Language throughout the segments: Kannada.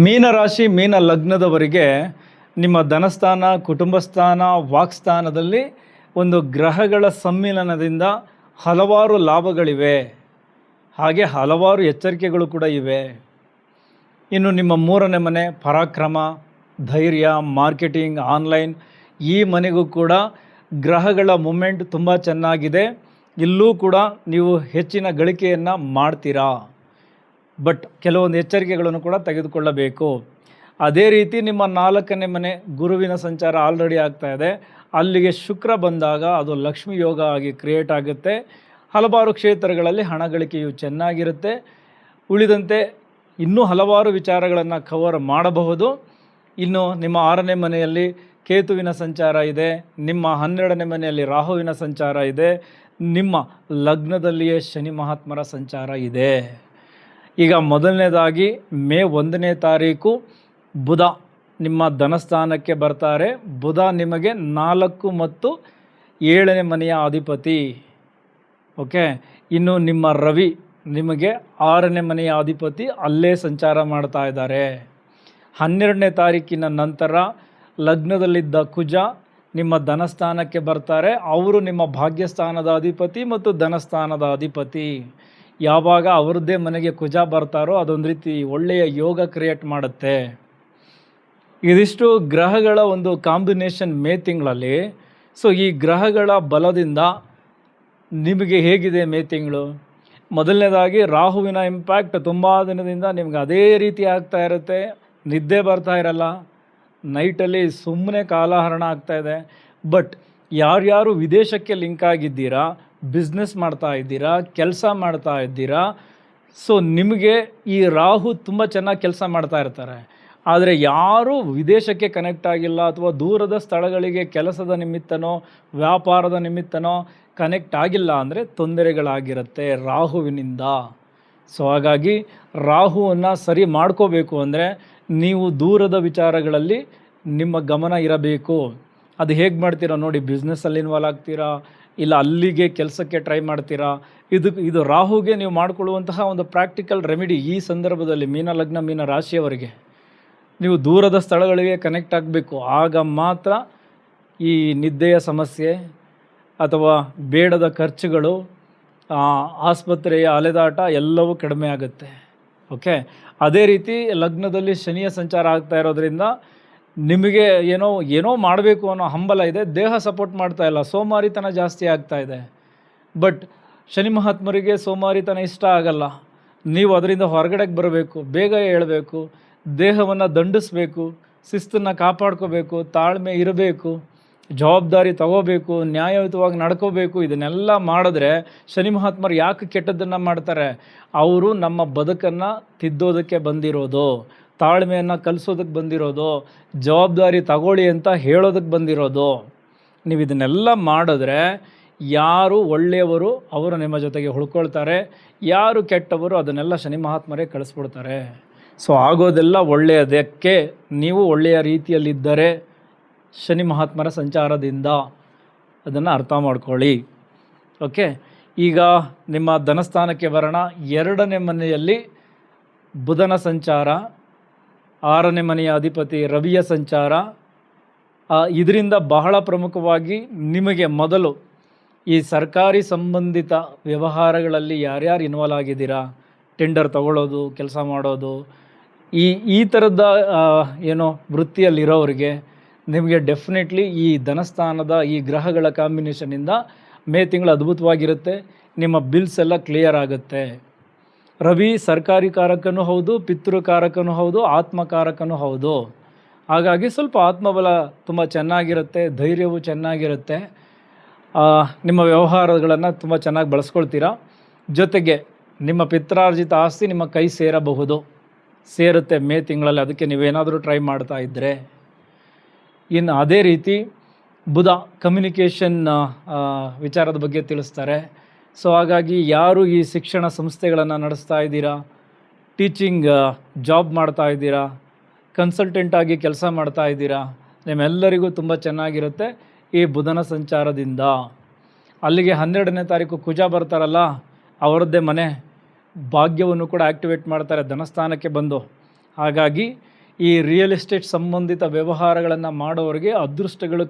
ಮೀನರಾಶಿ ಮೀನ ಲಗ್ನದವರಿಗೆ ನಿಮ್ಮ ಧನಸ್ಥಾನ, ಕುಟುಂಬ ಸ್ಥಾನ, ವಾಕ್ಸ್ಥಾನದಲ್ಲಿ ಒಂದು ಗ್ರಹಗಳ ಸಮ್ಮಿಲನದಿಂದ ಹಲವಾರು ಲಾಭಗಳಿವೆ. ಹಾಗೆ ಹಲವಾರು ಎಚ್ಚರಿಕೆಗಳು ಕೂಡ ಇವೆ. ಇನ್ನು ನಿಮ್ಮ 3ನೇ ಮನೆ ಪರಾಕ್ರಮ, ಧೈರ್ಯ, ಮಾರ್ಕೆಟಿಂಗ್, ಆನ್ಲೈನ್, ಈ ಮನೆಗೂ ಕೂಡ ಗ್ರಹಗಳ ಮೂಮೆಂಟ್ ತುಂಬ ಚೆನ್ನಾಗಿದೆ. ಇಲ್ಲೂ ಕೂಡ ನೀವು ಹೆಚ್ಚಿನ ಗಳಿಕೆಯನ್ನು ಮಾಡ್ತೀರಾ. ಬಟ್ ಕೆಲವೊಂದು ಎಚ್ಚರಿಕೆಗಳನ್ನು ಕೂಡ ತೆಗೆದುಕೊಳ್ಳಬೇಕು. ಅದೇ ರೀತಿ ನಿಮ್ಮ 4ನೇ ಮನೆ ಗುರುವಿನ ಸಂಚಾರ ಆಲ್ರೆಡಿ ಆಗ್ತಾ ಇದೆ. ಅಲ್ಲಿಗೆ ಶುಕ್ರ ಬಂದಾಗ ಅದು ಲಕ್ಷ್ಮಿ ಯೋಗ ಆಗಿ ಕ್ರಿಯೇಟ್ ಆಗುತ್ತೆ. ಹಲವಾರು ಕ್ಷೇತ್ರಗಳಲ್ಲಿ ಹಣ ಗಳಿಕೆಯು ಚೆನ್ನಾಗಿರುತ್ತೆ. ಉಳಿದಂತೆ ಇನ್ನೂ ಹಲವಾರು ವಿಚಾರಗಳನ್ನು ಕವರ್ ಮಾಡಬಹುದು. ಇನ್ನು ನಿಮ್ಮ 6ನೇ ಮನೆಯಲ್ಲಿ ಕೇತುವಿನ ಸಂಚಾರ ಇದೆ. ನಿಮ್ಮ 12ನೇ ಮನೆಯಲ್ಲಿ ರಾಹುವಿನ ಸಂಚಾರ ಇದೆ. ನಿಮ್ಮ ಲಗ್ನದಲ್ಲಿಯೇ ಶನಿ ಮಹಾತ್ಮರ ಸಂಚಾರ ಇದೆ. ಈಗ ಮೊದಲನೇದಾಗಿ ಮೇ 1ನೇ ತಾರೀಕು ಬುಧ ನಿಮ್ಮ ಧನಸ್ಥಾನಕ್ಕೆ ಬರ್ತಾರೆ. ಬುಧ ನಿಮಗೆ 4 ಮತ್ತು 7ನೇ ಮನೆಯ ಅಧಿಪತಿ. ಓಕೆ. ಇನ್ನು ನಿಮ್ಮ ರವಿ ನಿಮಗೆ 6ನೇ ಮನೆಯ ಅಧಿಪತಿ, ಅಲ್ಲೇ ಸಂಚಾರ ಮಾಡ್ತಾ ಇದ್ದಾರೆ. 12ನೇ ತಾರೀಕಿನ ನಂತರ ಲಗ್ನದಲ್ಲಿದ್ದ ಕುಜ ನಿಮ್ಮ ಧನಸ್ಥಾನಕ್ಕೆ ಬರ್ತಾರೆ. ಅವರು ನಿಮ್ಮ ಭಾಗ್ಯಸ್ಥಾನದ ಅಧಿಪತಿ ಮತ್ತು ಧನಸ್ಥಾನದ ಅಧಿಪತಿ. ಯಾವಾಗ ಅವರದ್ದೇ ಮನೆಗೆ ಕುಜ ಬರ್ತಾರೋ ಅದೊಂದು ರೀತಿ ಒಳ್ಳೆಯ ಯೋಗ ಕ್ರಿಯೇಟ್ ಮಾಡುತ್ತೆ. ಇದಿಷ್ಟು ಗ್ರಹಗಳ ಒಂದು ಕಾಂಬಿನೇಷನ್ ಮೇ ತಿಂಗಳಲ್ಲಿ. ಸೊ ಈ ಗ್ರಹಗಳ ಬಲದಿಂದ ನಿಮಗೆ ಹೇಗಿದೆ ಮೇ ತಿಂಗಳು? ಮೊದಲನೇದಾಗಿ ರಾಹುವಿನ ಇಂಪ್ಯಾಕ್ಟ್ ತುಂಬ ದಿನದಿಂದ ನಿಮ್ಗೆ ಅದೇ ರೀತಿ ಆಗ್ತಾ ಇರುತ್ತೆ. ನಿದ್ದೆ ಬರ್ತಾ ಇರಲ್ಲ, ನೈಟಲ್ಲಿ ಸುಮ್ಮನೆ ಕಾಲಹರಣ ಆಗ್ತಾಯಿದೆ. ಬಟ್ ಯಾರ್ಯಾರು ವಿದೇಶಕ್ಕೆ ಲಿಂಕ್ ಆಗಿದ್ದೀರಾ, ಬಿಸ್ನೆಸ್ ಮಾಡ್ತಾ ಇದ್ದೀರಾ, ಕೆಲಸ ಮಾಡ್ತಾ ಇದ್ದೀರಾ, ಸೊ ನಿಮಗೆ ಈ ರಾಹು ತುಂಬ ಚೆನ್ನಾಗಿ ಕೆಲಸ ಮಾಡ್ತಾ ಇರ್ತಾರೆ. ಆದರೆ ಯಾರೂ ವಿದೇಶಕ್ಕೆ ಕನೆಕ್ಟ್ ಆಗಿಲ್ಲ ಅಥವಾ ದೂರದ ಸ್ಥಳಗಳಿಗೆ ಕೆಲಸದ ನಿಮಿತ್ತನೋ ವ್ಯಾಪಾರದ ನಿಮಿತ್ತನೋ ಕನೆಕ್ಟ್ ಆಗಿಲ್ಲ ಅಂದರೆ ತೊಂದರೆಗಳಾಗಿರುತ್ತೆ ರಾಹುವಿನಿಂದ. ಸೊ ಹಾಗಾಗಿ ರಾಹುವನ್ನು ಸರಿ ಮಾಡ್ಕೋಬೇಕು ಅಂದರೆ ನೀವು ದೂರದ ವಿಚಾರಗಳಲ್ಲಿ ನಿಮ್ಮ ಗಮನ ಇರಬೇಕು. ಅದು ಹೇಗೆ ಮಾಡ್ತೀರಾ ನೋಡಿ, ಬಿಸ್ನೆಸ್ಸಲ್ಲಿ ಇನ್ವಾಲ್ವ್ ಆಗ್ತೀರಾ, ಇಲ್ಲ ಅಲ್ಲಿಗೆ ಕೆಲಸಕ್ಕೆ ಟ್ರೈ ಮಾಡ್ತೀರಾ. ಇದು ರಾಹುಗೆ ನೀವು ಮಾಡಿಕೊಳ್ಳುವಂತಹ ಒಂದು ಪ್ರಾಕ್ಟಿಕಲ್ ರೆಮಿಡಿ. ಈ ಸಂದರ್ಭದಲ್ಲಿ ಮೀನ ಲಗ್ನ ಮೀನ ರಾಶಿಯವರಿಗೆ ನೀವು ದೂರದ ಸ್ಥಳಗಳಿಗೆ ಕನೆಕ್ಟ್ ಆಗಬೇಕು. ಆಗ ಮಾತ್ರ ಈ ನಿದ್ದೆಯ ಸಮಸ್ಯೆ ಅಥವಾ ಬೇಡದ ಖರ್ಚುಗಳು, ಆಸ್ಪತ್ರೆಯ ಅಲೆದಾಟ ಎಲ್ಲವೂ ಕಡಿಮೆ ಆಗುತ್ತೆ. ಓಕೆ. ಅದೇ ರೀತಿ ಲಗ್ನದಲ್ಲಿ ಶನಿಯ ಸಂಚಾರ ಆಗ್ತಾ ಇರೋದ್ರಿಂದ ನಿಮಗೆ ಏನೋ ಮಾಡಬೇಕು ಅನ್ನೋ ಹಂಬಲ ಇದೆ, ದೇಹ ಸಪೋರ್ಟ್ ಮಾಡ್ತಾ ಇಲ್ಲ, ಸೋಮಾರಿತನ ಜಾಸ್ತಿ ಆಗ್ತಾ ಇದೆ. ಬಟ್ ಶನಿ ಮಹಾತ್ಮರಿಗೆ ಸೋಮಾರಿತನ ಇಷ್ಟ ಆಗಲ್ಲ. ನೀವು ಅದರಿಂದ ಹೊರಗಡೆಗೆ ಬರಬೇಕು, ಬೇಗ ಹೇಳಬೇಕು, ದೇಹವನ್ನು ದಂಡಿಸಬೇಕು, ಶಿಸ್ತನ್ನು ಕಾಪಾಡ್ಕೋಬೇಕು, ತಾಳ್ಮೆ ಇರಬೇಕು, ಜವಾಬ್ದಾರಿ ತಗೋಬೇಕು, ನ್ಯಾಯಯುತವಾಗಿ ನಡ್ಕೋಬೇಕು. ಇದನ್ನೆಲ್ಲ ಮಾಡಿದ್ರೆ ಶನಿ ಮಹಾತ್ಮರು ಯಾಕೆ ಕೆಟ್ಟದ್ದನ್ನು ಮಾಡ್ತಾರೆ? ಅವರು ನಮ್ಮ ಬದುಕನ್ನು ತಿದ್ದೋದಕ್ಕೆ ಬಂದಿರೋದು, ತಾಳ್ಮೆಯನ್ನು ಕಲಿಸೋದಕ್ಕೆ ಬಂದಿರೋದು, ಜವಾಬ್ದಾರಿ ತಗೊಳ್ಳಿ ಅಂತ ಹೇಳೋದಕ್ಕೆ ಬಂದಿರೋದು. ನೀವು ಇದನ್ನೆಲ್ಲ ಮಾಡಿದ್ರೆ ಯಾರು ಒಳ್ಳೆಯವರು ಅವರು ನಿಮ್ಮ ಜೊತೆಗೆ ಉಳ್ಕೊಳ್ತಾರೆ, ಯಾರು ಕೆಟ್ಟವರು ಅದನ್ನೆಲ್ಲ ಶನಿ ಮಹಾತ್ಮರೇ ಕಳಿಸ್ಬಿಡ್ತಾರೆ. ಸೊ ಆಗೋದೆಲ್ಲ ಒಳ್ಳೆಯದಕ್ಕೆ ನೀವು ಒಳ್ಳೆಯ ರೀತಿಯಲ್ಲಿದ್ದರೆ ಶನಿ ಮಹಾತ್ಮರ ಸಂಚಾರದಿಂದ ಅದನ್ನು ಅರ್ಥ ಮಾಡ್ಕೊಳ್ಳಿ. ಓಕೆ. ಈಗ ನಿಮ್ಮ ಧನಸ್ಥಾನಕ್ಕೆ ಬರೋಣ. 2ನೇ ಮನೆಯಲ್ಲಿ ಬುಧನ ಸಂಚಾರ, 6ನೇ ಮನೆಯ ಅಧಿಪತಿ ರವಿಯ ಸಂಚಾರ. ಇದರಿಂದ ಬಹಳ ಪ್ರಮುಖವಾಗಿ ನಿಮಗೆ ಮೊದಲು ಈ ಸರ್ಕಾರಿ ಸಂಬಂಧಿತ ವ್ಯವಹಾರಗಳಲ್ಲಿ ಯಾರ್ಯಾರು ಇನ್ವಾಲ್ವ್ ಆಗಿದ್ದೀರಾ, ಟೆಂಡರ್ ತಗೊಳ್ಳೋದು, ಕೆಲಸ ಮಾಡೋದು, ಈ ಥರದ ವೃತ್ತಿಯಲ್ಲಿರೋರಿಗೆ ನಿಮಗೆ ಡೆಫಿನೆಟ್ಲಿ ಈ ಧನಸ್ಥಾನದ ಈ ಗ್ರಹಗಳ ಕಾಂಬಿನೇಷನಿಂದ ಮೇ ತಿಂಗಳು ಅದ್ಭುತವಾಗಿರುತ್ತೆ. ನಿಮ್ಮ ಬಿಲ್ಸ್ ಎಲ್ಲ ಕ್ಲಿಯರ್ ಆಗುತ್ತೆ. ರವಿ ಸರ್ಕಾರಿ ಕಾರಕನೂ ಹೌದು, ಪಿತೃಕಾರಕನೂ ಹೌದು, ಆತ್ಮಕಾರಕನೂ ಹೌದು. ಹಾಗಾಗಿ ಸ್ವಲ್ಪ ಆತ್ಮಬಲ ತುಂಬ ಚೆನ್ನಾಗಿರುತ್ತೆ, ಧೈರ್ಯವು ಚೆನ್ನಾಗಿರುತ್ತೆ. ನಿಮ್ಮ ವ್ಯವಹಾರಗಳನ್ನು ತುಂಬ ಚೆನ್ನಾಗಿ ಬಳಸ್ಕೊಳ್ತೀರಾ. ಜೊತೆಗೆ ನಿಮ್ಮ ಪಿತ್ರಾರ್ಜಿತ ಆಸ್ತಿ ನಿಮ್ಮ ಕೈ ಸೇರುತ್ತೆ ಮೇ ತಿಂಗಳಲ್ಲಿ. ಅದಕ್ಕೆ ನೀವೇನಾದರೂ ಟ್ರೈ ಮಾಡ್ತಾ ಇದ್ದರೆ. ಇನ್ನು ಅದೇ ರೀತಿ ಬುಧ ಕಮ್ಯುನಿಕೇಷನ್ ವಿಚಾರದ ಬಗ್ಗೆ ತಿಳಿಸ್ತಾರೆ. ಸೊ ಹಾಗಾಗಿ ಯಾರು ಈ ಶಿಕ್ಷಣ ಸಂಸ್ಥೆಗಳನ್ನು ನಡೆಸ್ತಾ ಇದ್ದೀರಾ, ಟೀಚಿಂಗ್ ಜಾಬ್ ಮಾಡ್ತಾ ಇದ್ದೀರಾ, ಕನ್ಸಲ್ಟೆಂಟ್ ಆಗಿ ಕೆಲಸ ಮಾಡ್ತಾ ಇದ್ದೀರಾ, ನಿಮ್ಮೆಲ್ಲರಿಗೂ ತುಂಬ ಚೆನ್ನಾಗಿರುತ್ತೆ ಈ ಬುಧನ ಸಂಚಾರದಿಂದ. ಅಲ್ಲಿಗೆ 12ನೇ ತಾರೀಕು ಕುಜ ಬರ್ತಾರಲ್ಲ, ಅವರದ್ದೇ ಮನೆ ಭಾಗ್ಯವನ್ನು ಕೂಡ ಆ್ಯಕ್ಟಿವೇಟ್ ಮಾಡ್ತಾರೆ ಧನಸ್ಥಾನಕ್ಕೆ ಬಂದು. ಹಾಗಾಗಿ ಈ ರಿಯಲ್ ಎಸ್ಟೇಟ್ ಸಂಬಂಧಿತ ವ್ಯವಹಾರಗಳನ್ನು ಮಾಡೋರಿಗೆ ಅದೃಷ್ಟಗಳು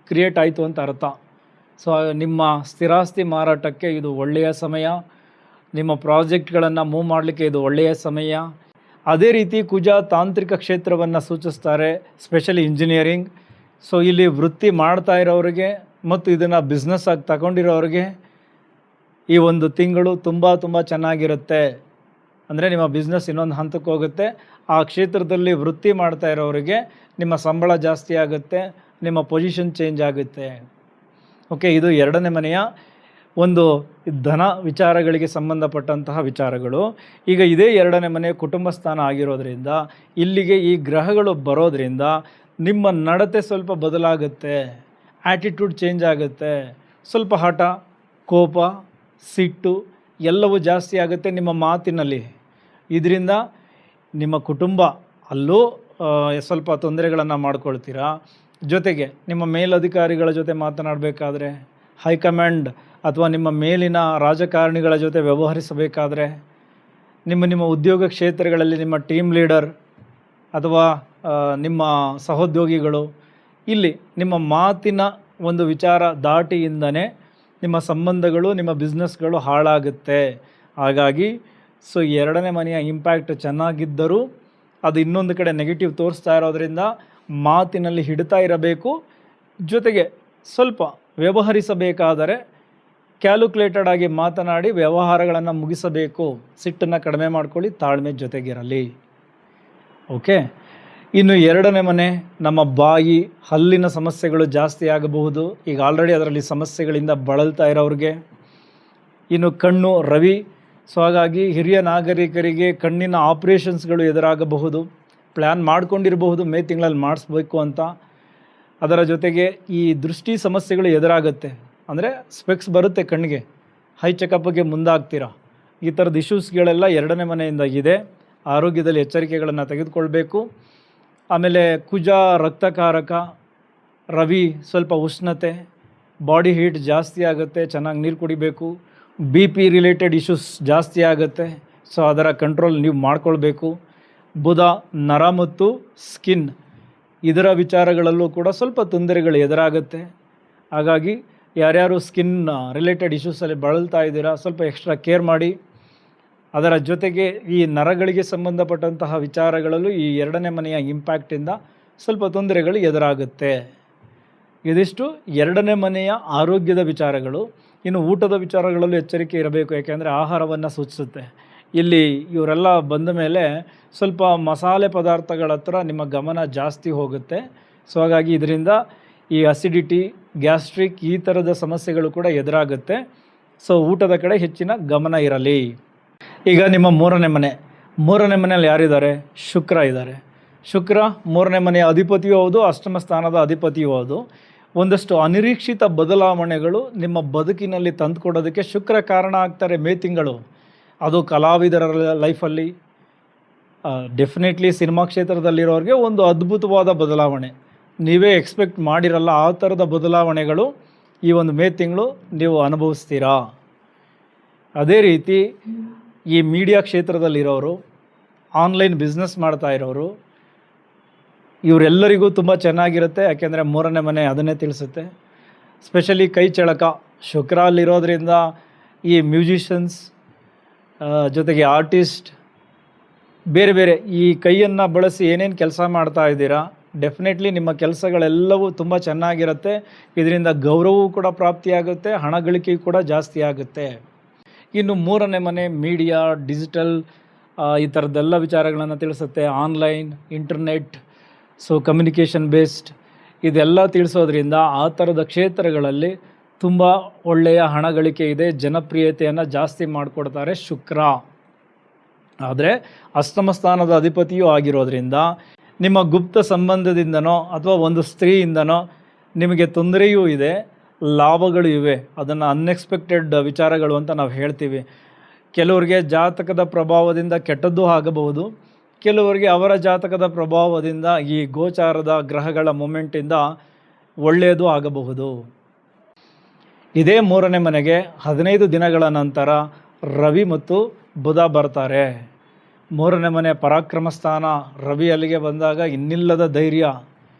ಕ್ರಿಯೇಟ್ ಆಯಿತು ಅಂತ ಅರ್ಥ. ಸೊ ನಿಮ್ಮ ಸ್ಥಿರಾಸ್ತಿ ಮಾರಾಟಕ್ಕೆ ಇದು ಒಳ್ಳೆಯ ಸಮಯ, ನಿಮ್ಮ ಪ್ರಾಜೆಕ್ಟ್ಗಳನ್ನು ಮೂವ್ ಮಾಡಲಿಕ್ಕೆ ಇದು ಒಳ್ಳೆಯ ಸಮಯ. ಅದೇ ರೀತಿ ಕುಜ ತಾಂತ್ರಿಕ ಕ್ಷೇತ್ರವನ್ನು ಸೂಚಿಸ್ತಾರೆ, ಸ್ಪೆಷಲಿ ಇಂಜಿನಿಯರಿಂಗ್. ಸೊ ಇಲ್ಲಿ ವೃತ್ತಿ ಮಾಡ್ತಾ ಇರೋರಿಗೆ ಮತ್ತು ಇದನ್ನು ಬಿಸ್ನೆಸ್ ಆಗಿ ತಗೊಂಡಿರೋರಿಗೆ ಈ ಒಂದು ತಿಂಗಳು ತುಂಬ ಚೆನ್ನಾಗಿರುತ್ತೆ. ಅಂದರೆ ನಿಮ್ಮ ಬಿಸ್ನೆಸ್ ಇನ್ನೊಂದು ಹಂತಕ್ಕೆ ಹೋಗುತ್ತೆ. ಆ ಕ್ಷೇತ್ರದಲ್ಲಿ ವೃತ್ತಿ ಮಾಡ್ತಾ ಇರೋರಿಗೆ ನಿಮ್ಮ ಸಂಬಳ ಜಾಸ್ತಿ ಆಗುತ್ತೆ, ನಿಮ್ಮ ಪೊಸಿಷನ್ ಚೇಂಜ್ ಆಗುತ್ತೆ. ಓಕೆ, ಇದು ಎರಡನೇ ಮನೆಯ ಒಂದು ಧನ ವಿಚಾರಗಳಿಗೆ ಸಂಬಂಧಪಟ್ಟಂತಹ ವಿಚಾರಗಳು. ಈಗ ಇದೇ ಎರಡನೇ ಮನೆ ಕುಟುಂಬ ಸ್ಥಾನ ಆಗಿರೋದ್ರಿಂದ ಇಲ್ಲಿಗೆ ಈ ಗ್ರಹಗಳು ಬರೋದ್ರಿಂದ ನಿಮ್ಮ ನಡತೆ ಸ್ವಲ್ಪ ಬದಲಾಗುತ್ತೆ, ಆ್ಯಟಿಟ್ಯೂಡ್ ಚೇಂಜ್ ಆಗುತ್ತೆ, ಸ್ವಲ್ಪ ಹಠ, ಕೋಪ, ಸಿಟ್ಟು ಎಲ್ಲವೂ ಜಾಸ್ತಿ ಆಗುತ್ತೆ ನಿಮ್ಮ ಮಾತಿನಲ್ಲಿ. ಇದರಿಂದ ನಿಮ್ಮ ಕುಟುಂಬ ಅಲ್ಲೂ ಸ್ವಲ್ಪ ತೊಂದರೆಗಳನ್ನು ಮಾಡ್ಕೊಳ್ತೀರಾ. ಜೊತೆಗೆ ನಿಮ್ಮ ಮೇಲಧಿಕಾರಿಗಳ ಜೊತೆ ಮಾತನಾಡಬೇಕಾದ್ರೆ, ಹೈಕಮಾಂಡ್ ಅಥವಾ ನಿಮ್ಮ ಮೇಲಿನ ರಾಜಕಾರಣಿಗಳ ಜೊತೆ ವ್ಯವಹರಿಸಬೇಕಾದ್ರೆ, ನಿಮ್ಮ ಉದ್ಯೋಗ ಕ್ಷೇತ್ರಗಳಲ್ಲಿ ನಿಮ್ಮ ಟೀಮ್ ಲೀಡರ್ ಅಥವಾ ನಿಮ್ಮ ಸಹೋದ್ಯೋಗಿಗಳು, ಇಲ್ಲಿ ನಿಮ್ಮ ಮಾತಿನ ಒಂದು ವಿಚಾರ ದಾಟಿಯಿಂದನೇ ನಿಮ್ಮ ಸಂಬಂಧಗಳು, ನಿಮ್ಮ ಬಿಸ್ನೆಸ್ಗಳು ಹಾಳಾಗುತ್ತೆ. ಹಾಗಾಗಿ ಸೊ ಎರಡನೇ ಮನೆಯ ಇಂಪ್ಯಾಕ್ಟ್ ಚೆನ್ನಾಗಿದ್ದರೂ ಅದು ಇನ್ನೊಂದು ಕಡೆ ನೆಗೆಟಿವ್ ತೋರಿಸ್ತಾ ಇರೋದ್ರಿಂದ ಮಾತಿನಲ್ಲಿ ಹಿಡ್ತಾ ಇರಬೇಕು. ಜೊತೆಗೆ ಸ್ವಲ್ಪ ವ್ಯವಹರಿಸಬೇಕಾದರೆ ಕ್ಯಾಲ್ಕುಲೇಟೆಡ್ ಆಗಿ ಮಾತನಾಡಿ ವ್ಯವಹಾರಗಳನ್ನು ಮುಗಿಸಬೇಕು. ಸಿಟ್ಟನ್ನು ಕಡಿಮೆ ಮಾಡ್ಕೊಳ್ಳಿ, ತಾಳ್ಮೆ ಜೊತೆಗಿರಲಿ. ಓಕೆ, ಇನ್ನು ಎರಡನೇ ಮನೆ ನಮ್ಮ ಬಾಯಿ, ಹಲ್ಲಿನ ಸಮಸ್ಯೆಗಳು ಜಾಸ್ತಿ ಆಗಬಹುದು. ಈಗ ಆಲ್ರೆಡಿ ಅದರಲ್ಲಿ ಸಮಸ್ಯೆಗಳಿಂದ ಬಳಲ್ತಾ ಇರೋರಿಗೆ. ಇನ್ನು ಕಣ್ಣು, ರವಿ. ಸೊ ಹಾಗಾಗಿ ಹಿರಿಯ ನಾಗರಿಕರಿಗೆ ಕಣ್ಣಿನ ಆಪ್ರೇಷನ್ಸ್ಗಳು ಎದುರಾಗಬಹುದು. ಪ್ಲ್ಯಾನ್ ಮಾಡ್ಕೊಂಡಿರಬಹುದು ಮೇ ತಿಂಗಳಲ್ಲಿ ಮಾಡಿಸ್ಬೇಕು ಅಂತ. ಅದರ ಜೊತೆಗೆ ಈ ದೃಷ್ಟಿ ಸಮಸ್ಯೆಗಳು ಎದುರಾಗುತ್ತೆ. ಅಂದರೆ ಸ್ಪೆಕ್ಸ್ ಬರುತ್ತೆ ಕಣ್ಣಿಗೆ, ಹೈ ಚೆಕಪ್ಗೆ ಮುಂದಾಗ್ತೀರಾ. ಈ ಥರದ ಇಶ್ಯೂಸ್ಗಳೆಲ್ಲ ಎರಡನೇ ಮನೆಯಿಂದ ಇದೆ. ಆರೋಗ್ಯದಲ್ಲಿ ಎಚ್ಚರಿಕೆಗಳನ್ನು ತೆಗೆದುಕೊಳ್ಬೇಕು. ಆಮೇಲೆ ಕುಜ ರಕ್ತಕಾರಕ, ರವಿ ಸ್ವಲ್ಪ ಉಷ್ಣತೆ, ಬಾಡಿ ಹೀಟ್ ಜಾಸ್ತಿ ಆಗುತ್ತೆ, ಚೆನ್ನಾಗಿ ನೀರು ಕುಡಿಬೇಕು. ಬಿ ಪಿ ರಿಲೇಟೆಡ್ ಇಶ್ಯೂಸ್ ಜಾಸ್ತಿ ಆಗುತ್ತೆ, ಸೊ ಅದರ ಕಂಟ್ರೋಲ್ ನೀವು ಮಾಡ್ಕೊಳ್ಬೇಕು. ಬುಧ ನರ ಮತ್ತು ಸ್ಕಿನ್, ಇದರ ವಿಚಾರಗಳಲ್ಲೂ ಕೂಡ ಸ್ವಲ್ಪ ತೊಂದರೆಗಳು ಎದುರಾಗುತ್ತೆ. ಹಾಗಾಗಿ ಯಾರ್ಯಾರು ಸ್ಕಿನ್ ರಿಲೇಟೆಡ್ ಇಶ್ಯೂಸಲ್ಲಿ ಬಳಲ್ತಾ ಇದ್ದೀರಾ, ಸ್ವಲ್ಪ ಎಕ್ಸ್ಟ್ರಾ ಕೇರ್ ಮಾಡಿ. ಅದರ ಜೊತೆಗೆ ಈ ನರಗಳಿಗೆ ಸಂಬಂಧಪಟ್ಟಂತಹ ವಿಚಾರಗಳಲ್ಲೂ ಈ ಎರಡನೇ ಮನೆಯ ಇಂಪ್ಯಾಕ್ಟಿಂದ ಸ್ವಲ್ಪ ತೊಂದರೆಗಳು ಎದುರಾಗುತ್ತೆ. ಇದಿಷ್ಟು ಎರಡನೇ ಮನೆಯ ಆರೋಗ್ಯದ ವಿಚಾರಗಳು. ಇನ್ನು ಊಟದ ವಿಚಾರಗಳಲ್ಲೂ ಎಚ್ಚರಿಕೆ ಇರಬೇಕು, ಯಾಕೆಂದರೆ ಆಹಾರವನ್ನು ಸೂಚಿಸುತ್ತೆ. ಇಲ್ಲಿ ಇವರೆಲ್ಲ ಬಂದ ಮೇಲೆ ಸ್ವಲ್ಪ ಮಸಾಲೆ ಪದಾರ್ಥಗಳ ಹತ್ರ ನಿಮ್ಮ ಗಮನ ಜಾಸ್ತಿ ಹೋಗುತ್ತೆ. ಸೊ ಹಾಗಾಗಿ ಇದರಿಂದ ಈ ಅಸಿಡಿಟಿ, ಗ್ಯಾಸ್ಟ್ರಿಕ್ ಈ ಥರದ ಸಮಸ್ಯೆಗಳು ಕೂಡ ಎದುರಾಗುತ್ತೆ. ಸೊ ಊಟದ ಕಡೆ ಹೆಚ್ಚಿನ ಗಮನ ಇರಲಿ. ಈಗ ನಿಮ್ಮ ಮೂರನೇ ಮನೆಯಲ್ಲಿ ಯಾರಿದ್ದಾರೆ? ಶುಕ್ರ ಇದ್ದಾರೆ. ಶುಕ್ರ ಮೂರನೇ ಮನೆಯ ಅಧಿಪತಿಯೂ ಹೌದು, ಅಷ್ಟಮ ಸ್ಥಾನದ ಅಧಿಪತಿಯೂ ಹೌದು. ಒಂದಷ್ಟು ಅನಿರೀಕ್ಷಿತ ಬದಲಾವಣೆಗಳು ನಿಮ್ಮ ಬದುಕಿನಲ್ಲಿ ತಂದುಕೊಡೋದಕ್ಕೆ ಶುಕ್ರ ಕಾರಣ ಆಗ್ತಾರೆ ಮೇ ತಿಂಗಳು. ಅದು ಕಲಾವಿದರ ಲೈಫಲ್ಲಿ, ಡೆಫಿನೆಟ್ಲಿ ಸಿನಿಮಾ ಕ್ಷೇತ್ರದಲ್ಲಿರೋರಿಗೆ ಒಂದು ಅದ್ಭುತವಾದ ಬದಲಾವಣೆ, ನೀವೇ ಎಕ್ಸ್ಪೆಕ್ಟ್ ಮಾಡಿರಲ್ಲ ಆ ಥರದ ಬದಲಾವಣೆಗಳು ಈ ಒಂದು ಮೇ ತಿಂಗಳು ನೀವು ಅನುಭವಿಸ್ತೀರಾ. ಅದೇ ರೀತಿ ಈ ಮೀಡಿಯಾ ಕ್ಷೇತ್ರದಲ್ಲಿರೋರು, ಆನ್ಲೈನ್ ಬಿಸ್ನೆಸ್ ಮಾಡ್ತಾ ಇರೋರು, ಇವರೆಲ್ಲರಿಗೂ ತುಂಬ ಚೆನ್ನಾಗಿರುತ್ತೆ. ಯಾಕೆಂದರೆ ಮೂರನೇ ಮನೆ ಅದನ್ನೇ ತಿಳಿಸುತ್ತೆ. ಸ್ಪೆಷಲಿ ಕೈ ಚಳಕ ಶುಕ್ರ ಅಲ್ಲಿರೋದ್ರಿಂದ ಈ ಮ್ಯೂಸಿಷಿಯನ್ಸ್ ಜೊತೆಗೆ ಆರ್ಟಿಸ್ಟ್, ಬೇರೆ ಬೇರೆ ಈ ಕೈಯನ್ನು ಬಳಸಿ ಏನೇನು ಕೆಲಸ ಮಾಡ್ತಾ ಇದ್ದೀರಾ, ಡೆಫಿನೆಟ್ಲಿ ನಿಮ್ಮ ಕೆಲಸಗಳೆಲ್ಲವೂ ತುಂಬ ಚೆನ್ನಾಗಿರುತ್ತೆ. ಇದರಿಂದ ಗೌರವವೂ ಕೂಡ ಪ್ರಾಪ್ತಿಯಾಗುತ್ತೆ, ಹಣ ಗಳಿಕೆಯೂ ಕೂಡ ಜಾಸ್ತಿ ಆಗುತ್ತೆ. ಇನ್ನು ಮೂರನೇ ಮನೆ ಮೀಡಿಯಾ, ಡಿಜಿಟಲ್ ಈ ಥರದ್ದೆಲ್ಲ ವಿಚಾರಗಳನ್ನು ತಿಳಿಸುತ್ತೆ. Online, internet, so communication based ಇದೆಲ್ಲ ತಿಳಿಸೋದ್ರಿಂದ ಆ ಥರದ ಕ್ಷೇತ್ರಗಳಲ್ಲಿ ತುಂಬ ಒಳ್ಳೆಯ ಹಣ ಗಳಿಕೆ ಇದೆ, ಜನಪ್ರಿಯತೆಯನ್ನು ಜಾಸ್ತಿ ಮಾಡಿಕೊಡ್ತಾರೆ ಶುಕ್ರ. ಆದರೆ ಅಷ್ಟಮ ಸ್ಥಾನದ ಅಧಿಪತಿಯೂ ಆಗಿರೋದ್ರಿಂದ ನಿಮ್ಮ ಗುಪ್ತ ಸಂಬಂಧದಿಂದನೋ ಅಥವಾ ಒಂದು ಸ್ತ್ರೀಯಿಂದನೋ ನಿಮಗೆ ತೊಂದರೆಯೂ ಇದೆ, ಲಾಭಗಳು ಇವೆ. ಅದನ್ನು ಅನ್ಎಕ್ಸ್ಪೆಕ್ಟೆಡ್ ವಿಚಾರಗಳು ಅಂತ ನಾವು ಹೇಳ್ತೀವಿ. ಕೆಲವರಿಗೆ ಜಾತಕದ ಪ್ರಭಾವದಿಂದ ಕೆಟ್ಟದ್ದೂ ಆಗಬಹುದು, ಕೆಲವರಿಗೆ ಅವರ ಜಾತಕದ ಪ್ರಭಾವದಿಂದ ಈ ಗೋಚಾರದ ಗ್ರಹಗಳ ಮೂಮೆಂಟಿಂದ ಒಳ್ಳೆಯದು ಆಗಬಹುದು. ಇದೇ ಮೂರನೇ ಮನೆಗೆ 15 ದಿನಗಳ ನಂತರ ರವಿ ಮತ್ತು ಬುಧ ಬರ್ತಾರೆ. ಮೂರನೇ ಮನೆ ಪರಾಕ್ರಮ ಸ್ಥಾನ, ರವಿ ಅಲ್ಲಿಗೆ ಬಂದಾಗ ಇನ್ನಿಲ್ಲದ ಧೈರ್ಯ,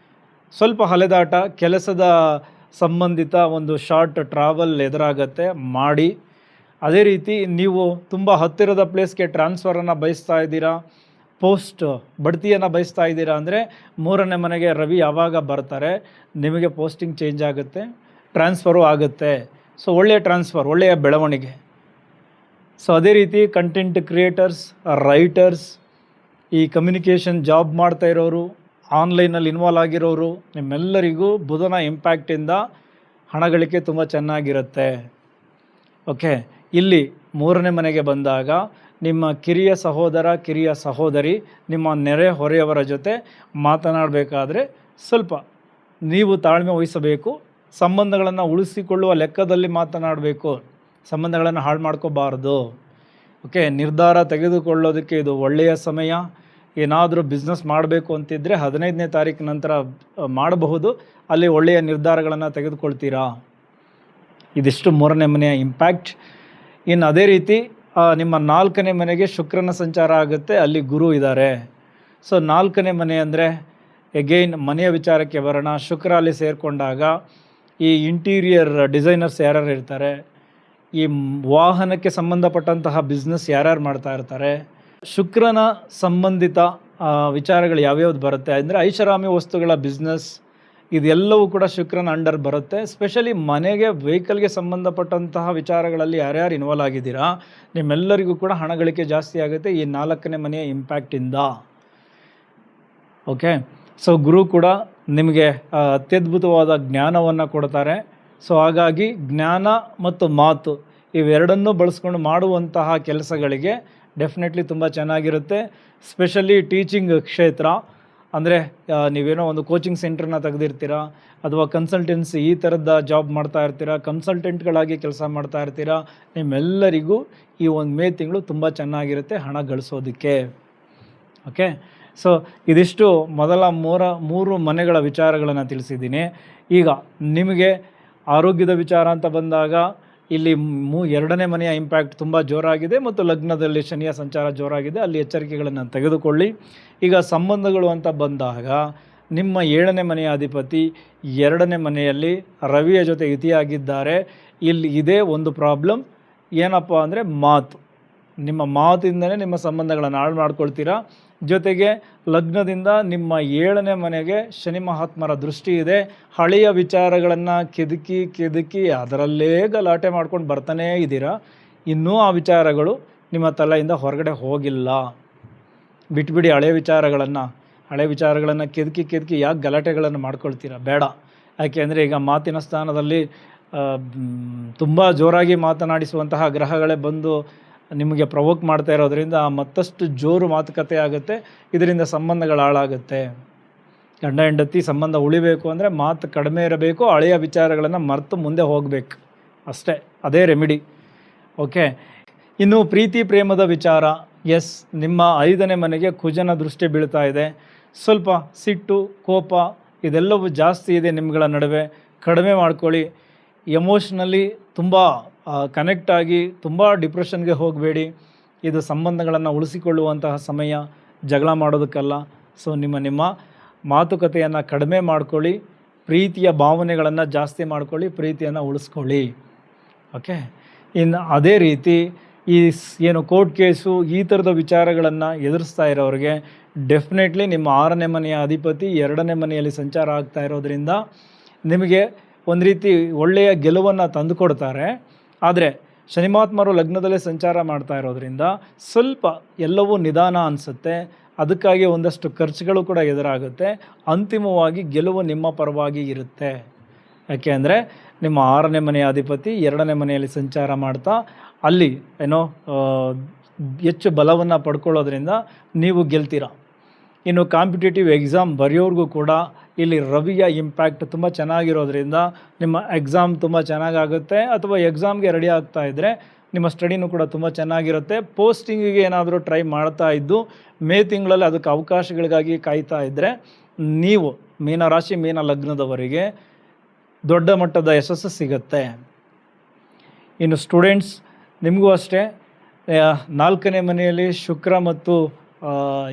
ಸ್ವಲ್ಪ ಅಲೆದಾಟ, ಕೆಲಸದ ಸಂಬಂಧಿತ ಒಂದು ಶಾರ್ಟ್ ಟ್ರಾವೆಲ್ ಎದುರಾಗತ್ತೆ, ಮಾಡಿ. ಅದೇ ರೀತಿ ನೀವು ತುಂಬ ಹತ್ತಿರದ ಪ್ಲೇಸ್ಗೆ ಟ್ರಾನ್ಸ್ಫರನ್ನು ಬಯಸ್ತಾ ಇದ್ದೀರಾ, ಪೋಸ್ಟ್ ಬಡ್ತಿಯನ್ನು ಬಯಸ್ತಾ ಇದ್ದೀರಾ ಅಂದರೆ ಮೂರನೇ ಮನೆಗೆ ರವಿ ಯಾವಾಗ ಬರ್ತಾರೆ ನಿಮಗೆ ಪೋಸ್ಟಿಂಗ್ ಚೇಂಜ್ ಆಗುತ್ತೆ, ಟ್ರಾನ್ಸ್ಫರು ಆಗುತ್ತೆ. ಸೊ ಒಳ್ಳೆಯ ಟ್ರಾನ್ಸ್ಫರ್, ಒಳ್ಳೆಯ ಬೆಳವಣಿಗೆ. ಸೊ ಅದೇ ರೀತಿ ಕಂಟೆಂಟ್ ಕ್ರಿಯೇಟರ್ಸ್, ರೈಟರ್ಸ್, ಈ ಕಮ್ಯುನಿಕೇಷನ್ ಜಾಬ್ ಮಾಡ್ತಾ ಇರೋರು, ಆನ್ಲೈನಲ್ಲಿ ಇನ್ವಾಲ್ವ್ ಆಗಿರೋರು, ನಿಮ್ಮೆಲ್ಲರಿಗೂ ಬುಧನ ಇಂಪ್ಯಾಕ್ಟಿಂದ ಹಣ ಗಳಿಕೆ ತುಂಬ ಚೆನ್ನಾಗಿರುತ್ತೆ. ಓಕೆ, ಇಲ್ಲಿ ಮೂರನೇ ಮನೆಗೆ ಬಂದಾಗ ನಿಮ್ಮ ಕಿರಿಯ ಸಹೋದರ, ಕಿರಿಯ ಸಹೋದರಿ, ನಿಮ್ಮ ನೆರೆ ಹೊರೆಯವರ ಜೊತೆ ಮಾತನಾಡಬೇಕಾದ್ರೆ ಸ್ವಲ್ಪ ನೀವು ತಾಳ್ಮೆ ವಹಿಸಬೇಕು. ಸಂಬಂಧಗಳನ್ನು ಉಳಿಸಿಕೊಳ್ಳುವ ಲೆಕ್ಕದಲ್ಲಿ ಮಾತನಾಡಬೇಕು, ಸಂಬಂಧಗಳನ್ನು ಹಾಳು ಮಾಡ್ಕೋಬಾರ್ದು. ಓಕೆ, ನಿರ್ಧಾರ ತೆಗೆದುಕೊಳ್ಳೋದಕ್ಕೆ ಇದು ಒಳ್ಳೆಯ ಸಮಯ. ಏನಾದರೂ ಬಿಸ್ನೆಸ್ ಮಾಡಬೇಕು ಅಂತಿದ್ದರೆ 15ನೇ ತಾರೀಕು ನಂತರ ಮಾಡಬಹುದು, ಅಲ್ಲಿ ಒಳ್ಳೆಯ ನಿರ್ಧಾರಗಳನ್ನು ತೆಗೆದುಕೊಳ್ತೀರಾ. ಇದಿಷ್ಟು ಮೂರನೇ ಮನೆಯ ಇಂಪ್ಯಾಕ್ಟ್. ಇನ್ನು ಅದೇ ರೀತಿ ನಿಮ್ಮ 4ನೇ ಮನೆಗೆ ಶುಕ್ರನ ಸಂಚಾರ ಆಗುತ್ತೆ, ಅಲ್ಲಿ ಗುರು ಇದ್ದಾರೆ. ಸೊ 4ನೇ ಮನೆ ಅಂದರೆ ಎಗೈನ್ ಮನೆಯ ವಿಚಾರಕ್ಕೆ ಬರೋಣ. ಶುಕ್ರ ಅಲ್ಲಿ ಸೇರಿಕೊಂಡಾಗ ಈ ಇಂಟೀರಿಯರ್ ಡಿಸೈನರ್ಸ್ ಯಾರ್ಯಾರು ಇರ್ತಾರೆ, ಈ ವಾಹನಕ್ಕೆ ಸಂಬಂಧಪಟ್ಟಂತಹ ಬಿಸ್ನೆಸ್ ಯಾರ್ಯಾರು ಮಾಡ್ತಾ ಇರ್ತಾರೆ, ಶುಕ್ರನ ಸಂಬಂಧಿತ ವಿಚಾರಗಳು ಯಾವ್ಯಾವ್ದು ಬರುತ್ತೆ ಅಂದರೆ ಐಷಾರಾಮಿ ವಸ್ತುಗಳ ಬಿಸ್ನೆಸ್, ಇದೆಲ್ಲವೂ ಕೂಡ ಶುಕ್ರನ ಅಂಡರ್ ಬರುತ್ತೆ. ಸ್ಪೆಷಲಿ ಮನೆಗೆ ವೆಹಿಕಲ್ಗೆ ಸಂಬಂಧಪಟ್ಟಂತಹ ವಿಚಾರಗಳಲ್ಲಿ ಯಾರ್ಯಾರು ಇನ್ವಾಲ್ವ್ ಆಗಿದ್ದೀರಾ ನಿಮ್ಮೆಲ್ಲರಿಗೂ ಕೂಡ ಹಣ ಗಳಿಕೆ ಜಾಸ್ತಿ ಆಗುತ್ತೆ ಈ 4ನೇ ಮನೆಯ ಇಂಪ್ಯಾಕ್ಟಿಂದ. ಓಕೆ, ಸೊ ಗುರು ಕೂಡ ನಿಮಗೆ ಅತ್ಯದ್ಭುತವಾದ ಜ್ಞಾನವನ್ನು ಕೊಡ್ತಾರೆ. ಸೊ ಹಾಗಾಗಿ ಜ್ಞಾನ ಮತ್ತು ಮಾತು ಇವೆರಡನ್ನೂ ಬಳಸ್ಕೊಂಡು ಮಾಡುವಂತಹ ಕೆಲಸಗಳಿಗೆ ಡೆಫಿನೆಟ್ಲಿ ತುಂಬ ಚೆನ್ನಾಗಿರುತ್ತೆ. ಸ್ಪೆಷಲಿ ಟೀಚಿಂಗ್ ಕ್ಷೇತ್ರ ಅಂದರೆ ನೀವೇನೋ ಒಂದು ಕೋಚಿಂಗ್ ಸೆಂಟ್ರನ್ನ ತೆಗೆದಿರ್ತೀರಾ ಅಥವಾ ಕನ್ಸಲ್ಟೆನ್ಸಿ ಈ ಥರದ ಜಾಬ್ ಮಾಡ್ತಾ ಇರ್ತೀರಾ, ಕನ್ಸಲ್ಟೆಂಟ್ಗಳಾಗಿ ಕೆಲಸ ಮಾಡ್ತಾ ಇರ್ತೀರಾ, ನಿಮ್ಮೆಲ್ಲರಿಗೂ ಈ ಒಂದು ಮೇ ತಿಂಗಳು ತುಂಬ ಚೆನ್ನಾಗಿರುತ್ತೆ ಹಣ ಗಳಿಸೋದಕ್ಕೆ. ಓಕೆ, ಸೊ ಇದಿಷ್ಟು ಮೊದಲ ಮೂರು ಮನೆಗಳ ವಿಚಾರಗಳನ್ನು ತಿಳಿಸಿದ್ದೀನಿ. ಈಗ ನಿಮಗೆ ಆರೋಗ್ಯದ ವಿಚಾರ ಅಂತ ಬಂದಾಗ ಇಲ್ಲಿ 2ನೇ ಮನೆಯ ಇಂಪ್ಯಾಕ್ಟ್ ತುಂಬ ಜೋರಾಗಿದೆ ಮತ್ತು ಲಗ್ನದಲ್ಲಿ ಶನಿಯ ಸಂಚಾರ ಜೋರಾಗಿದೆ, ಅಲ್ಲಿ ಎಚ್ಚರಿಕೆಗಳನ್ನು ತೆಗೆದುಕೊಳ್ಳಿ. ಈಗ ಸಂಬಂಧಗಳು ಅಂತ ಬಂದಾಗ ನಿಮ್ಮ 7ನೇ ಮನೆಯ ಅಧಿಪತಿ 2ನೇ ಮನೆಯಲ್ಲಿ ರವಿಯ ಜೊತೆ ಯುತಿಯಾಗಿದ್ದಾರೆ. ಇಲ್ಲಿ ಇದೇ ಒಂದು ಪ್ರಾಬ್ಲಮ್, ಏನಪ್ಪ ಅಂದರೆ ಮಾತು. ನಿಮ್ಮ ಮಾತಿಂದಲೇ ನಿಮ್ಮ ಸಂಬಂಧಗಳನ್ನು ಹಾಳು ಮಾಡ್ಕೊಳ್ತೀರಾ. ಜೊತೆಗೆ ಲಗ್ನದಿಂದ ನಿಮ್ಮ 7ನೇ ಮನೆಗೆ ಶನಿ ಮಹಾತ್ಮರ ದೃಷ್ಟಿ ಇದೆ. ಹಳೆಯ ವಿಚಾರಗಳನ್ನು ಕೆದಕಿ ಅದರಲ್ಲೇ ಗಲಾಟೆ ಮಾಡ್ಕೊಂಡು ಬರ್ತಾನೇ ಇದ್ದೀರಾ. ಇನ್ನೂ ಆ ವಿಚಾರಗಳು ನಿಮ್ಮ ತಲೆಯಿಂದ ಹೊರಗಡೆ ಹೋಗಿಲ್ಲ. ಬಿಟ್ಬಿಡಿ ಹಳೆಯ ವಿಚಾರಗಳನ್ನು ಕೆದಕಿ ಯಾಕೆ ಗಲಾಟೆಗಳನ್ನು ಮಾಡ್ಕೊಳ್ತೀರಾ, ಬೇಡ. ಯಾಕೆ ಅಂದರೆ ಈಗ ಮಾತಿನ ಸ್ಥಾನದಲ್ಲಿ ತುಂಬ ಜೋರಾಗಿ ಮಾತನಾಡಿಸುವಂತಹ ಗ್ರಹಗಳೇ ಬಂದು ನಿಮಗೆ ಪ್ರವೋಕ್ ಮಾಡ್ತಾ ಇರೋದ್ರಿಂದ ಮತ್ತಷ್ಟು ಜೋರು ಮಾತುಕತೆ ಆಗುತ್ತೆ. ಇದರಿಂದ ಸಂಬಂಧಗಳು ಹಾಳಾಗುತ್ತೆ. ಗಂಡ ಹೆಂಡತಿ ಸಂಬಂಧ ಉಳಿಬೇಕು ಅಂದರೆ ಮಾತು ಕಡಿಮೆ ಇರಬೇಕು, ಹಳೆಯ ವಿಚಾರಗಳನ್ನು ಮರೆತು ಮುಂದೆ ಹೋಗಬೇಕು, ಅಷ್ಟೇ. ಅದೇ ರೆಮಿಡಿ. ಓಕೆ, ಇನ್ನು ಪ್ರೀತಿ ಪ್ರೇಮದ ವಿಚಾರ. ಎಸ್, ನಿಮ್ಮ 5ನೇ ಮನೆಗೆ ಕುಜನ ದೃಷ್ಟಿ ಬೀಳ್ತಾ ಇದೆ. ಸ್ವಲ್ಪ ಸಿಟ್ಟು, ಕೋಪ ಇದೆಲ್ಲವೂ ಜಾಸ್ತಿ ಇದೆ ನಿಮ್ಮಗಳ ನಡುವೆ. ಕಡಿಮೆ ಮಾಡ್ಕೊಳ್ಳಿ. ಎಮೋಷ್ನಲಿ ತುಂಬ ಕನೆಕ್ಟ್ ಆಗಿ ತುಂಬ ಡಿಪ್ರೆಷನ್ಗೆ ಹೋಗಬೇಡಿ. ಇದು ಸಂಬಂಧಗಳನ್ನು ಉಳಿಸಿಕೊಳ್ಳುವಂತಹ ಸಮಯ, ಜಗಳ ಮಾಡೋದಕ್ಕಲ್ಲ. ಸೊ ನಿಮ್ಮ ಮಾತುಕತೆಯನ್ನು ಕಡಿಮೆ ಮಾಡ್ಕೊಳ್ಳಿ, ಪ್ರೀತಿಯ ಭಾವನೆಗಳನ್ನು ಜಾಸ್ತಿ ಮಾಡ್ಕೊಳ್ಳಿ, ಪ್ರೀತಿಯನ್ನು ಉಳಿಸ್ಕೊಳ್ಳಿ. ಓಕೆ, ಇನ್ನು ಅದೇ ರೀತಿ ಈ ಏನು ಕೋರ್ಟ್ ಕೇಸು ಈ ಥರದ ವಿಚಾರಗಳನ್ನು ಎದುರಿಸ್ತಾ ಇರೋರಿಗೆ ಡೆಫಿನೆಟ್ಲಿ ನಿಮ್ಮ 6ನೇ ಮನೆಯ ಅಧಿಪತಿ 2ನೇ ಮನೆಯಲ್ಲಿ ಸಂಚಾರ ಆಗ್ತಾ ಇರೋದ್ರಿಂದ ನಿಮಗೆ ಒಂದು ರೀತಿ ಒಳ್ಳೆಯ ಗೆಲುವನ್ನು ತಂದುಕೊಡ್ತಾರೆ. ಆದರೆ ಶನಿಮಾತ್ಮರು ಲಗ್ನದಲ್ಲೇ ಸಂಚಾರ ಮಾಡ್ತಾ ಇರೋದ್ರಿಂದ ಸ್ವಲ್ಪ ಎಲ್ಲವೂ ನಿಧಾನ ಅನಿಸುತ್ತೆ. ಅದಕ್ಕಾಗಿ ಒಂದಷ್ಟು ಖರ್ಚುಗಳು ಕೂಡ ಎದುರಾಗುತ್ತೆ. ಅಂತಿಮವಾಗಿ ಗೆಲುವು ನಿಮ್ಮ ಪರವಾಗಿ ಇರುತ್ತೆ. ಯಾಕೆ ಅಂದರೆ ನಿಮ್ಮ 6ನೇ ಮನೆಯ ಅಧಿಪತಿ 2ನೇ ಮನೆಯಲ್ಲಿ ಸಂಚಾರ ಮಾಡ್ತಾ ಅಲ್ಲಿ ಹೆಚ್ಚು ಬಲವನ್ನು ಪಡ್ಕೊಳ್ಳೋದ್ರಿಂದ ನೀವು ಗೆಲ್ತೀರ. ಇನ್ನು ಕಾಂಪಿಟೇಟಿವ್ ಎಕ್ಸಾಮ್ ಬರೆಯೋರ್ಗೂ ಕೂಡ ಇಲ್ಲಿ ರವಿಯ ಇಂಪ್ಯಾಕ್ಟ್ ತುಂಬ ಚೆನ್ನಾಗಿರೋದ್ರಿಂದ ನಿಮ್ಮ ಎಕ್ಸಾಮ್ ತುಂಬ ಚೆನ್ನಾಗಾಗುತ್ತೆ. ಅಥವಾ ಎಕ್ಸಾಮ್ಗೆ ರೆಡಿ ಆಗ್ತಾ ಇದ್ದರೆ ನಿಮ್ಮ ಸ್ಟಡಿನೂ ಕೂಡ ತುಂಬ ಚೆನ್ನಾಗಿರುತ್ತೆ. ಪೋಸ್ಟಿಂಗಿಗೆ ಏನಾದರೂ ಟ್ರೈ ಮಾಡ್ತಾ ಇದ್ದು ಮೇ ತಿಂಗಳಲ್ಲಿ ಅದಕ್ಕೆ ಅವಕಾಶಗಳಿಗಾಗಿ ಕಾಯ್ತಾ ಇದ್ದರೆ ನೀವು ಮೀನರಾಶಿ ಮೀನ ಲಗ್ನದವರಿಗೆ ದೊಡ್ಡ ಮಟ್ಟದ ಯಶಸ್ಸು ಸಿಗುತ್ತೆ. ಇನ್ನು ಸ್ಟೂಡೆಂಟ್ಸ್, ನಿಮಗೂ ಅಷ್ಟೇ 4ನೇ ಮನೆಯಲ್ಲಿ ಶುಕ್ರ ಮತ್ತು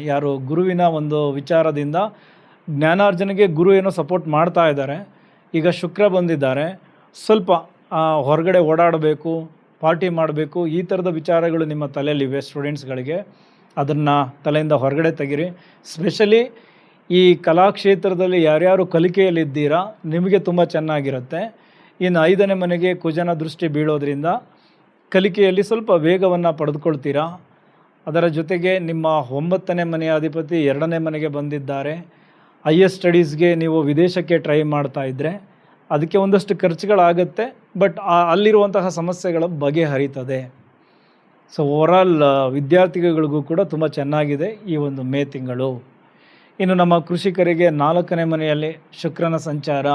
ಯಾರು ಗುರುವಿನ ಒಂದು ವಿಚಾರದಿಂದ ಜ್ಞಾನಾರ್ಜನೆಗೆ ಗುರು ಏನೋ ಸಪೋರ್ಟ್ ಮಾಡ್ತಾ ಇದ್ದಾರೆ. ಈಗ ಶುಕ್ರ ಬಂದಿದ್ದಾರೆ, ಸ್ವಲ್ಪ ಹೊರಗಡೆ ಓಡಾಡಬೇಕು, ಪಾರ್ಟಿ ಮಾಡಬೇಕು, ಈ ಥರದ ವಿಚಾರಗಳು ನಿಮ್ಮ ತಲೆಯಲ್ಲಿವೆ ಸ್ಟೂಡೆಂಟ್ಸ್ಗಳಿಗೆ. ಅದನ್ನು ತಲೆಯಿಂದ ಹೊರಗಡೆ ತೆಗಿರಿ. ಸ್ಪೆಷಲಿ ಈ ಕಲಾಕ್ಷೇತ್ರದಲ್ಲಿ ಯಾರ್ಯಾರು ಕಲಿಕೆಯಲ್ಲಿದ್ದೀರಾ ನಿಮಗೆ ತುಂಬ ಚೆನ್ನಾಗಿರುತ್ತೆ. ಇನ್ನು 5ನೇ ಮನೆಗೆ ಕುಜನ ದೃಷ್ಟಿ ಬೀಳೋದ್ರಿಂದ ಕಲಿಕೆಯಲ್ಲಿ ಸ್ವಲ್ಪ ವೇಗವನ್ನು ಪಡೆದುಕೊಳ್ತೀರಾ. ಅದರ ಜೊತೆಗೆ ನಿಮ್ಮ 9ನೇ ಮನೆಯ ಅಧಿಪತಿ 2ನೇ ಮನೆಗೆ ಬಂದಿದ್ದಾರೆ. ಹೈಯರ್ ಸ್ಟಡೀಸ್ಗೆ ನೀವು ವಿದೇಶಕ್ಕೆ ಟ್ರೈ ಮಾಡ್ತಾ ಇದ್ದರೆ ಅದಕ್ಕೆ ಒಂದಷ್ಟು ಖರ್ಚುಗಳಾಗುತ್ತೆ, ಬಟ್ ಅಲ್ಲಿರುವಂತಹ ಸಮಸ್ಯೆಗಳ ಬಗೆಹರಿತದೆ. ಸೊ ಓವರಾಲ್ ವಿದ್ಯಾರ್ಥಿಗಳಿಗೂ ಕೂಡ ತುಂಬ ಚೆನ್ನಾಗಿದೆ ಈ ಒಂದು ಮೇ ತಿಂಗಳು. ಇನ್ನು ನಮ್ಮ ಕೃಷಿಕರಿಗೆ 4ನೇ ಮನೆಯಲ್ಲಿ ಶುಕ್ರನ ಸಂಚಾರ.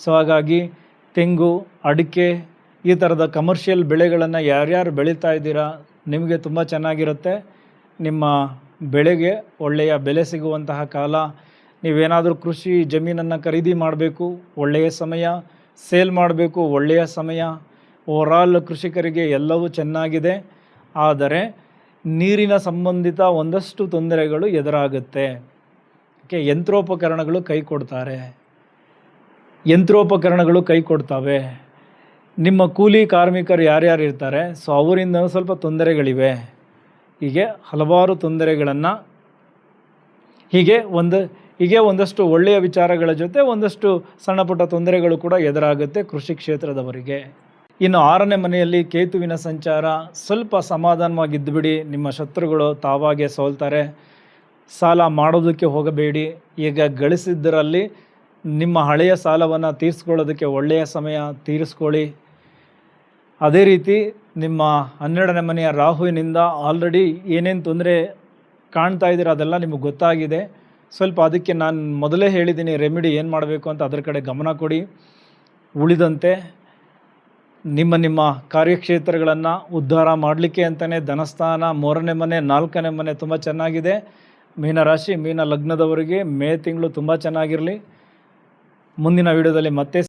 ಸೊ ಹಾಗಾಗಿ ತೆಂಗು, ಅಡಿಕೆ ಈ ಥರದ ಕಮರ್ಷಿಯಲ್ ಬೆಳೆಗಳನ್ನು ಯಾರ್ಯಾರು ಬೆಳೀತಾ ಇದ್ದೀರಾ ನಿಮಗೆ ತುಂಬ ಚೆನ್ನಾಗಿರುತ್ತೆ. ನಿಮ್ಮ ಬೆಳೆಗೆ ಒಳ್ಳೆಯ ಬೆಲೆ ಸಿಗುವಂತಹ ಕಾಲ. ನೀವೇನಾದರೂ ಕೃಷಿ ಜಮೀನನ್ನು ಖರೀದಿ ಮಾಡಬೇಕು, ಒಳ್ಳೆಯ ಸಮಯ. ಸೇಲ್ ಮಾಡಬೇಕು, ಒಳ್ಳೆಯ ಸಮಯ. ಓವರಾಲ್ ಕೃಷಿಕರಿಗೆ ಎಲ್ಲವೂ ಚೆನ್ನಾಗಿದೆ. ಆದರೆ ನೀರಿನ ಸಂಬಂಧಿತ ಒಂದಷ್ಟು ತೊಂದರೆಗಳು ಎದುರಾಗುತ್ತೆ. ಯಂತ್ರೋಪಕರಣಗಳು ಕೈ ಕೊಡ್ತವೆ. ನಿಮ್ಮ ಕೂಲಿ ಕಾರ್ಮಿಕರು ಯಾರ್ಯಾರು ಇರ್ತಾರೆ, ಸೊ ಅವರಿಂದ ಸ್ವಲ್ಪ ತೊಂದರೆಗಳಿವೆ. ಹೀಗೆ ಹಲವಾರು ತೊಂದರೆಗಳನ್ನು ಹೀಗೆ ಒಂದಷ್ಟು ಒಳ್ಳೆಯ ವಿಚಾರಗಳ ಜೊತೆ ಒಂದಷ್ಟು ಸಣ್ಣ ಪುಟ್ಟ ತೊಂದರೆಗಳು ಕೂಡ ಎದುರಾಗುತ್ತೆ ಕೃಷಿ ಕ್ಷೇತ್ರದವರಿಗೆ. ಇನ್ನು 6ನೇ ಮನೆಯಲ್ಲಿ ಕೇತುವಿನ ಸಂಚಾರ. ಸ್ವಲ್ಪ ಸಮಾಧಾನವಾಗಿದ್ದುಬಿಡಿ, ನಿಮ್ಮ ಶತ್ರುಗಳು ತಾವಾಗೆ ಸೋಲ್ತಾರೆ. ಸಾಲ ಮಾಡೋದಕ್ಕೆ ಹೋಗಬೇಡಿ. ಈಗ ಗಳಿಸಿದ್ದರಲ್ಲಿ ನಿಮ್ಮ ಹಳೆಯ ಸಾಲವನ್ನು ತೀರಿಸ್ಕೊಳ್ಳೋದಕ್ಕೆ ಒಳ್ಳೆಯ ಸಮಯ, ತೀರಿಸ್ಕೊಳ್ಳಿ. ಅದೇ ರೀತಿ ನಿಮ್ಮ 12ನೇ ಮನೆಯ ರಾಹುವಿನಿಂದ ಆಲ್ರೆಡಿ ಏನೇನು ತೊಂದರೆ ಕಾಣ್ತಾ ಇದ್ದೀರ ಅದೆಲ್ಲ ನಿಮಗೆ ಗೊತ್ತಾಗಿದೆ. ಸ್ವಲ್ಪ ಅದಕ್ಕೆ ನಾನು ಮೊದಲೇ ಹೇಳಿದ್ದೀನಿ ರೆಮಿಡಿ ಏನು ಮಾಡಬೇಕು ಅಂತ, ಅದರ ಕಡೆ ಗಮನ ಕೊಡಿ. ಉಳಿದಂತೆ ನಿಮ್ಮ ಕಾರ್ಯಕ್ಷೇತ್ರಗಳನ್ನು ಉದ್ಧಾರ ಮಾಡಲಿಕ್ಕೆ ಅಂತಲೇ ಧನಸ್ಥಾನ, 3ನೇ ಮನೆ, 4ನೇ ಮನೆ ತುಂಬ ಚೆನ್ನಾಗಿದೆ. ಮೀನರಾಶಿ, ಮೀನ ಲಗ್ನದವರಿಗೆ ಮೇ ತಿಂಗಳು ತುಂಬ ಚೆನ್ನಾಗಿರಲಿ. ಮುಂದಿನ ವಿಡಿಯೋದಲ್ಲಿ ಮತ್ತೆ